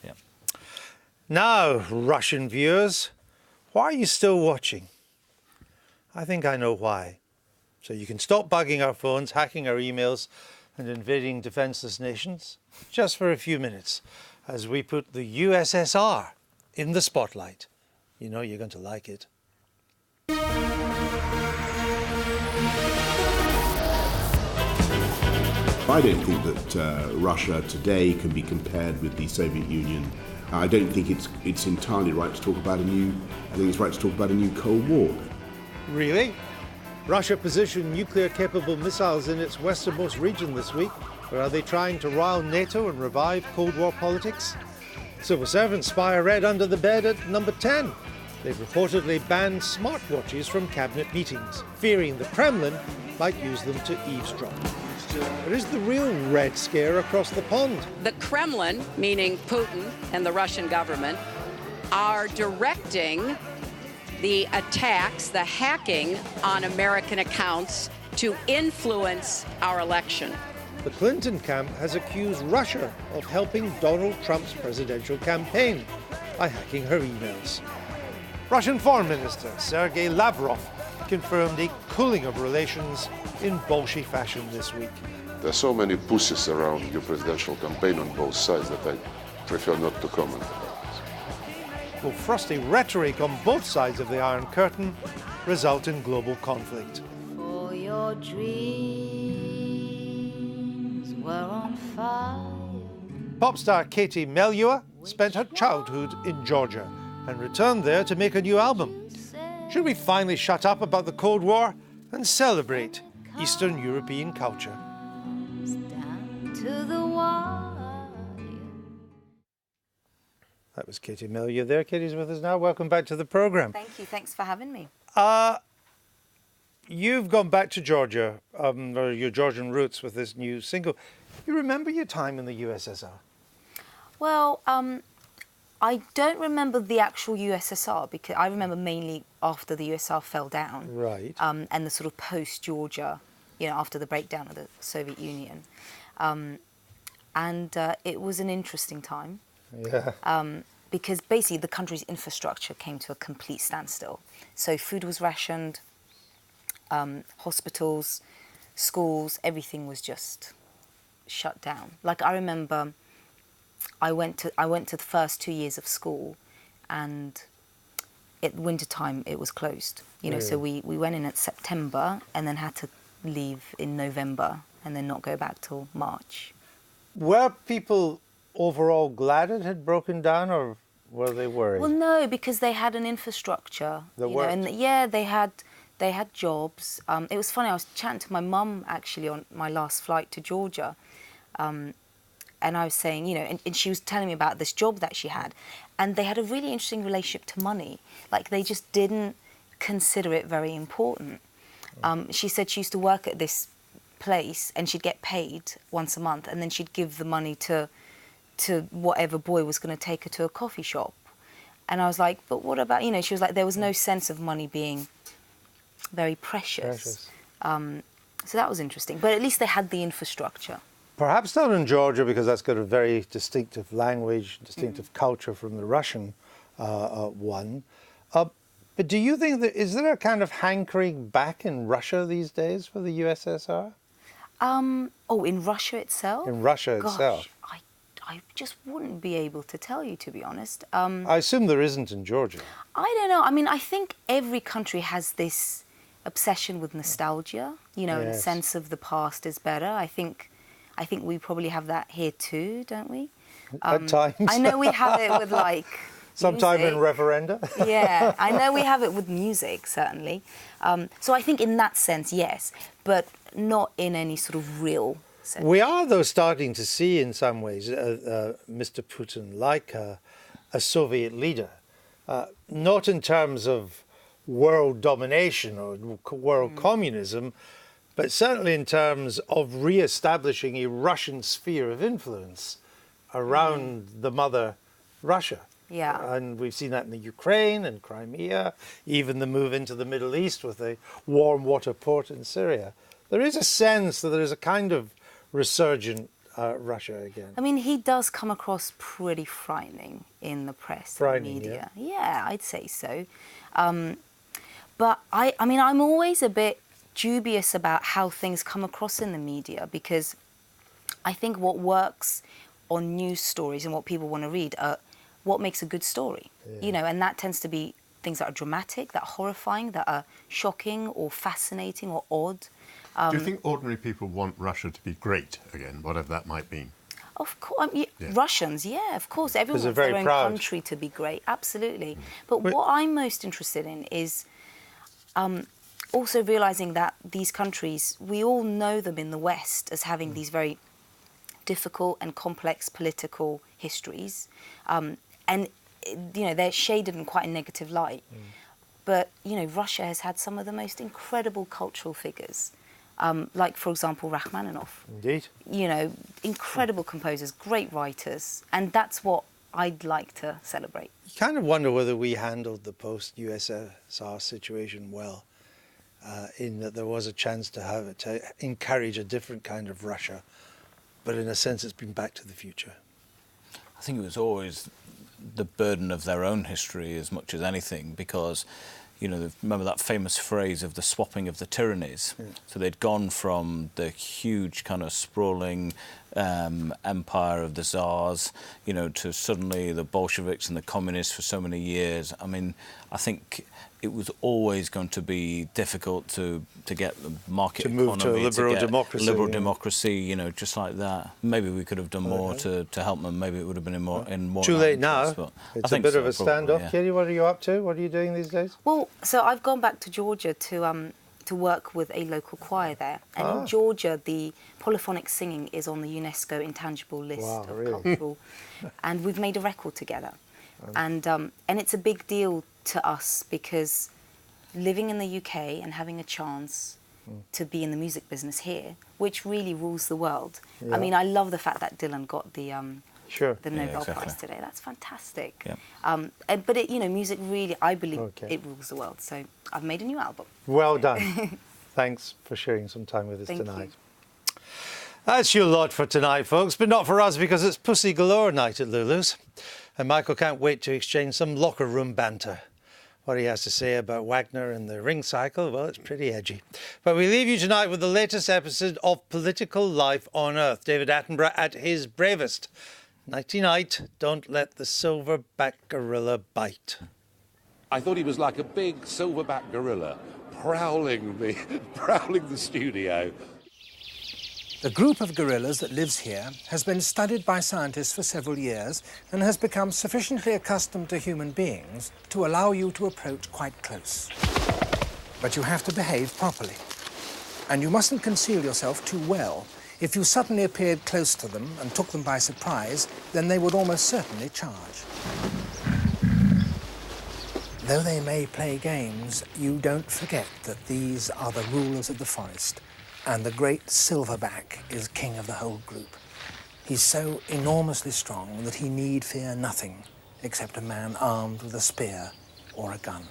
Yeah. Now, Russian viewers, why are you still watching? I think I know why. So you can stop bugging our phones, hacking our emails, and invading defenseless nations just for a few minutes as we put the USSR in the spotlight. You know you're going to like it. I don't think that Russia today can be compared with the Soviet Union. I don't think it's entirely right to talk about a new. I think it's right to talk about a new Cold War. Really? Russia positioned nuclear-capable missiles in its westernmost region this week. But are they trying to rile NATO and revive Cold War politics? Civil servants spy a red under the bed at number 10. They've reportedly banned smartwatches from cabinet meetings, fearing the Kremlin might use them to eavesdrop. But is the real red scare across the pond? The Kremlin, meaning Putin and the Russian government, are directing the attacks, the hacking on American accounts to influence our election. The Clinton camp has accused Russia of helping Donald Trump's presidential campaign by hacking her emails. Russian Foreign Minister Sergei Lavrov confirmed a cooling of relations in Bolshoi fashion this week. There are so many pussies around your presidential campaign on both sides that I prefer not to comment about this. Will frosty rhetoric on both sides of the Iron Curtain result in global conflict? For your dreams were on fire. Pop star Katie Melua spent her childhood in Georgia and returned there to make a new album. Should we finally shut up about the Cold War and celebrate Eastern European culture? Down to the wire. That was Katie Melua there. Katie's with us now. Welcome back to the programme. Thank you. Thanks for having me. You've gone back to Georgia, or your Georgian roots with this new single. You remember your time in the USSR? Well, I don't remember the actual USSR because I remember mainly after the USSR fell down. Right. And the sort of post-Georgia, after the breakdown of the Soviet Union. It was an interesting time. Yeah. Because basically the country's infrastructure came to a complete standstill. So food was rationed, hospitals, schools, everything was just shut down. Like I remember I went to the first 2 years of school, and at wintertime it was closed. Really? So we went in at September and then had to leave in November and then not go back till March. Were people overall glad it had broken down, or were they worried? Well, no, because they had an infrastructure. That worked. And yeah, they had jobs. It was funny. I was chatting to my mum actually on my last flight to Georgia. And I was saying, and she was telling me about this job that she had. And they had a really interesting relationship to money. Like, they just didn't consider it very important. She said she used to work at this place and she'd get paid once a month, and then she'd give the money to whatever boy was going to take her to a coffee shop. And I was like, but what about, she was like, there was no sense of money being very precious. So that was interesting. But at least they had the infrastructure. Perhaps not in Georgia, because that's got a very distinctive language, distinctive culture from the Russian one. But do you think is there a kind of hankering back in Russia these days for the USSR? In Russia itself? In Russia itself. Gosh, I just wouldn't be able to tell you, to be honest. I assume there isn't in Georgia. I don't know. I mean, I think every country has this obsession with nostalgia, in the sense of the past is better. I think we probably have that here too, don't we? At times. I know we have it with sometime music. in referenda. Yeah, I know we have it with music, certainly. So I think in that sense, yes, but not in any sort of real sense. We are, though, starting to see in some ways Mr. Putin like a Soviet leader, not in terms of world domination or world communism, but certainly in terms of re-establishing a Russian sphere of influence around the mother Russia. Yeah. And we've seen that in the Ukraine and Crimea, even the move into the Middle East with a warm water port in Syria. There is a sense that there is a kind of resurgent Russia again? I mean, he does come across pretty frightening in the press, Frightening, and the media. Yeah, I'd say so. But I mean, I'm always a bit dubious about how things come across in the media, because I think what works on news stories and what people want to read are what makes a good story. Yeah. You know, and that tends to be things that are dramatic, that are horrifying, that are shocking or fascinating or odd. Do you think ordinary people want Russia to be great again, whatever that might mean? Of course, Russians, yeah, of course. Everyone Because wants they're their very own proud. country to be great, absolutely. But what I'm most interested in is also realising that these countries, we all know them in the West as having these very difficult and complex political histories. And, you know, they're shaded in quite a negative light. But, you know, Russia has had some of the most incredible cultural figures. Like, for example, Rachmaninoff. Indeed. You know, incredible composers, great writers, and that's what I'd like to celebrate. You kind of wonder whether we handled the post-USSR situation well, in that there was a chance to encourage a different kind of Russia, but in a sense it's been back to the future. I think it was always the burden of their own history as much as anything, because, you know, remember that famous phrase of the swapping of the tyrannies. Yeah. So they'd gone from the huge kind of sprawling empire of the Tsars, you know, to suddenly the Bolsheviks and the communists for so many years. I mean, I think it was always going to be difficult to get the market to move economy, to a liberal democracy. Liberal democracy, you know, just like that. Maybe we could have done more to help them. Maybe it would have been in more. Too late now. It's a bit of a standoff. Yeah. Katie, what are you up to? What are you doing these days? Well, so I've gone back to Georgia to work with a local choir there. And in Georgia, the polyphonic singing is on the UNESCO intangible list of cultural. And we've made a record together. And it's a big deal to us, because living in the UK and having a chance to be in the music business here, which really rules the world. Yeah. I mean, I love the fact that Dylan got the Nobel Prize today. That's fantastic. Yeah. But it, you know, music really, I believe it rules the world. So I've made a new album. Well done. Thanks for sharing some time with us tonight. You. That's your lot for tonight, folks, but not for us, because it's Pussy Galore night at Lulu's. And Michael can't wait to exchange some locker room banter. What he has to say about Wagner and the ring cycle, well, it's pretty edgy. But we leave you tonight with the latest episode of Political Life on Earth. David Attenborough at his bravest. Nighty-night, don't let the silverback gorilla bite. I thought he was like a big silverback gorilla prowling the studio. The group of gorillas that lives here has been studied by scientists for several years and has become sufficiently accustomed to human beings to allow you to approach quite close. But you have to behave properly. And you mustn't conceal yourself too well. If you suddenly appeared close to them and took them by surprise, then they would almost certainly charge. Though they may play games, you don't forget that these are the rulers of the forest. And the great silverback is king of the whole group. He's so enormously strong that he need fear nothing except a man armed with a spear or a gun.